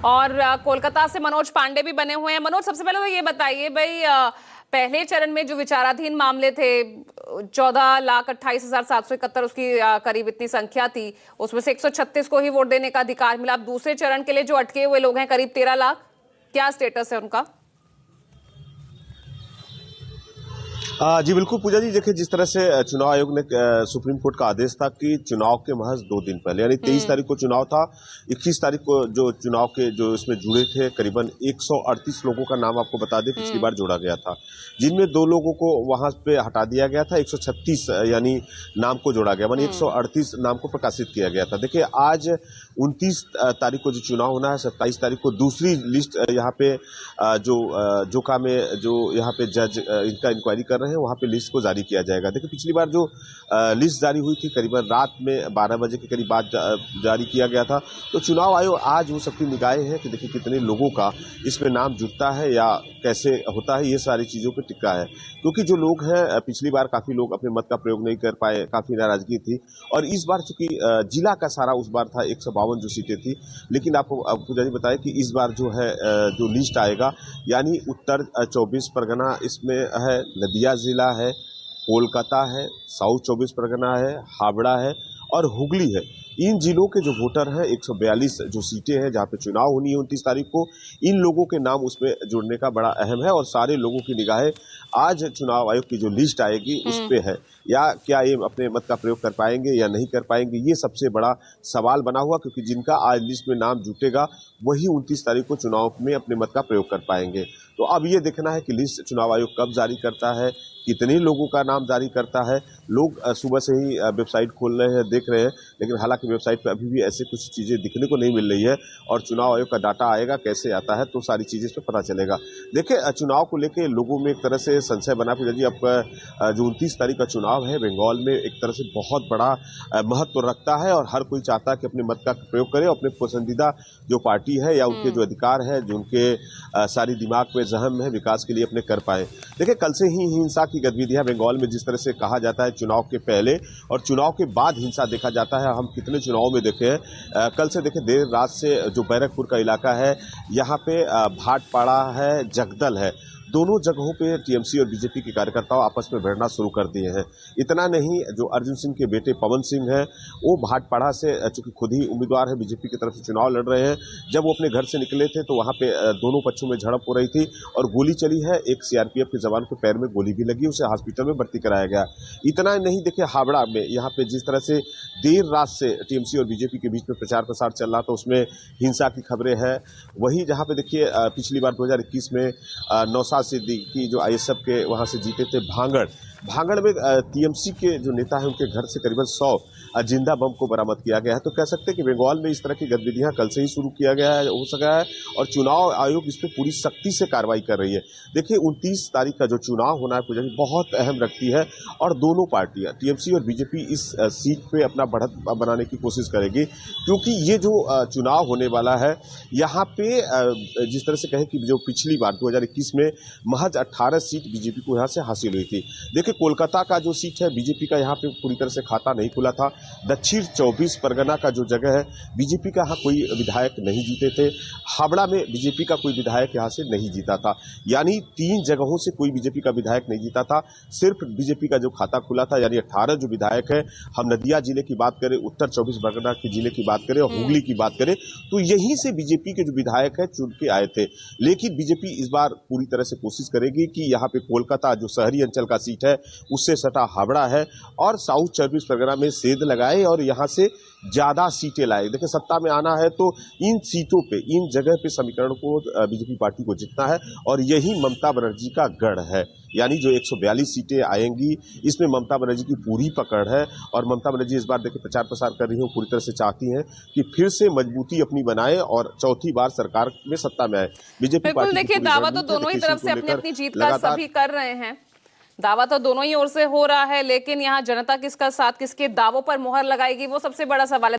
और कोलकाता से मनोज पांडे भी बने हुए हैं। मनोज, सबसे पहले तो ये बताइए भाई, पहले चरण में जो विचाराधीन मामले थे 14,28,771 उसकी करीब इतनी संख्या थी, उसमें से 136 को ही वोट देने का अधिकार मिला। अब दूसरे चरण के लिए जो अटके हुए लोग हैं करीब 13 लाख, क्या स्टेटस है उनका? जी बिल्कुल पूजा जी, देखिए जिस तरह से चुनाव आयोग ने सुप्रीम कोर्ट का आदेश था कि चुनाव के महज 2 दिन पहले यानी 23 तारीख को चुनाव था, 21 तारीख को जो चुनाव के जो इसमें जुड़े थे करीबन 138 लोगों का नाम आपको बता दें पिछली बार जोड़ा गया था, जिनमें 2 लोगों को वहां पे हटा दिया गया था। 136 यानी नाम को जोड़ा गया, मानी 138 नाम को प्रकाशित किया गया था। देखिए आज 29 तारीख को जो चुनाव होना है, 27 तारीख को दूसरी लिस्ट यहाँ पे जो काम है, जो यहाँ पे जज इनका इंक्वायरी कर रहे हैं वहां पे लिस्ट को जारी किया जाएगा। देखिए पिछली बार जो लिस्ट जारी हुई थी करीबन रात में 12 बजे के करीब बाद जारी किया गया था। तो चुनाव आयोग आज वो सबकी निगाहें हैं कि देखिए कितने लोगों का इसमें नाम जुड़ता है या कैसे होता है, ये सारी चीजों पर टिका है। क्योंकि जो लोग हैं पिछली बार काफी लोग अपने मत का प्रयोग नहीं कर पाए, काफी नाराजगी थी। और इस बार चूंकि जिला का सारा उस बार था 152 जो सीटें थी, लेकिन आपको पूजा जी बताया कि इस बार जो है जो लिस्ट आएगा यानी उत्तर 24 परगना इसमें है, नदिया जिला है, कोलकाता है, साउथ 24 परगना है, हावड़ा है और हुगली है। इन जिलों के जो वोटर हैं 142 जो सीटें हैं जहां पे चुनाव होनी है 29 तारीख को, इन लोगों के नाम उसमें जुड़ने का बड़ा अहम है। और सारे लोगों की निगाहें आज चुनाव आयोग की जो लिस्ट आएगी उस पे है, या क्या ये अपने मत का प्रयोग कर पाएंगे या नहीं कर पाएंगे, ये सबसे बड़ा सवाल बना हुआ। क्योंकि जिनका आज लिस्ट में नाम जुटेगा वही 29 तारीख को चुनाव में अपने मत का प्रयोग कर पाएंगे। तो अब ये देखना है कि लिस्ट चुनाव आयोग कब जारी करता है, कितने लोगों का नाम जारी करता है। लोग सुबह से ही वेबसाइट खोल रहे हैं, देख रहे हैं, लेकिन हालांकि वेबसाइट पर अभी भी ऐसे कुछ चीजें दिखने को नहीं मिल रही है। और चुनाव आयोग का डाटा आएगा, कैसे आता है, तो सारी चीजें इस पर पता चलेगा। देखिए चुनाव को लेकर लोगों में एक तरह से संशय बना पूजा जी। अब जो 29 तारीख का चुनाव है बंगाल में एक तरह से बहुत बड़ा महत्व रखता है और हर कोई चाहता है कि अपने मत का प्रयोग करे, अपने पसंदीदा जो पार्टी है या उनके जो अधिकार है, जो उनके सारी दिमाग में जहम है विकास के लिए अपने कर पाए। देखिए कल से ही हिंसा की गतिविधियां बंगाल में, जिस तरह से कहा जाता है चुनाव के पहले और चुनाव के बाद हिंसा देखा जाता है, हम कितने चुनावों में देखे हैं। कल से देखे देर रात से जो बैरकपुर का इलाका है यहाँ पे भाटपाड़ा है, जगदल है, दोनों जगहों पे टीएमसी और बीजेपी के कार्यकर्ताओं आपस में भिड़ना शुरू कर दिए हैं। इतना नहीं, जो अर्जुन सिंह के बेटे पवन सिंह हैं वो भाटपाड़ा से चूंकि खुद ही उम्मीदवार है बीजेपी की तरफ से चुनाव लड़ रहे हैं, जब वो अपने घर से निकले थे तो वहां पे दोनों पक्षों में झड़प हो रही थी और गोली चली है। एक सीआरपीएफ के जवान के पैर में गोली भी लगी, उसे हॉस्पिटल में भर्ती कराया गया। इतना नहीं, देखिए हावड़ा में यहाँ पे जिस तरह से देर रात से टीएमसी और बीजेपी के बीच में प्रचार प्रसार चल रहा था उसमें हिंसा की खबरें हैं। वही जहां पे देखिए पिछली बार 2021 में नौसाद सिद्दीकी जो आईएसएफ के वहां से जीते थे, भांगड़ में टीएमसी के जो नेता है उनके घर से करीबन 100 जिंदा बम को बरामद किया गया है। तो कह सकते हैं कि बंगाल में इस तरह की गतिविधियां कल से ही शुरू किया गया है, हो सका है, और चुनाव आयोग इस पर पूरी सख्ती से कार्रवाई कर रही है। देखिए 29 तारीख का जो चुनाव होना है पूजा जी बहुत अहम रखती है और दोनों पार्टियां टीएमसी और बीजेपी इस सीट पे अपना बढ़त बनाने की कोशिश करेगी। क्योंकि ये जो चुनाव होने वाला है यहाँ पे जिस तरह से कहें कि जो पिछली बार 2021 में महज 18 सीट बीजेपी को यहाँ से हासिल हुई थी। देखिए कोलकाता का जो सीट है बीजेपी का यहाँ पे पूरी तरह से खाता नहीं खुला था। दक्षिण 24 परगना का जो जगह है बीजेपी का यहाँ कोई विधायक नहीं जीते थे। हावड़ा में बीजेपी का कोई विधायक यहाँ से नहीं जीता था, यानी 3 जगहों से कोई बीजेपी का विधायक नहीं जीता था। सिर्फ बीजेपी का जो खाता खुला था, यानी 18 जो विधायक है, हम नदिया जिले की बात करें, उत्तर 24 परगना के जिले की बात करें और हुगली की बात करें, तो यहीं से बीजेपी के जो विधायक है चुन के आए थे। लेकिन बीजेपी इस बार पूरी तरह से कोशिश करेगी कि यहाँ पे कोलकाता जो शहरी अंचल का सीट है उससे सटा हावड़ा है और साउथ 24 परगना में सेंध लगाए और यहाँ से ज्यादा सीटें लाए। देखिए सत्ता में आना है तो इन सीटों पे, इन जगह पे समीकरण को बीजेपी पार्टी को जीतना है और यही ममता बनर्जी का गढ़ है। यानी जो 142 सीटें आएंगी इसमें ममता बनर्जी की पूरी पकड़ है और ममता बनर्जी इस बार देखिए प्रचार प्रसार कर रही है, पूरी तरह से चाहती हैं कि फिर से मजबूती अपनी बनाए और चौथी बार सरकार में सत्ता में आए। बीजेपी पार्टी देखिए दावा तो दोनों ही तरफ से अपनी अपनी जीत का सभी कर रहे हैं, दावा तो दोनों ही ओर से हो रहा है, लेकिन यहाँ जनता किसका साथ, किसके दावों पर मुहर लगाएगी, वो सबसे बड़ा सवाल है।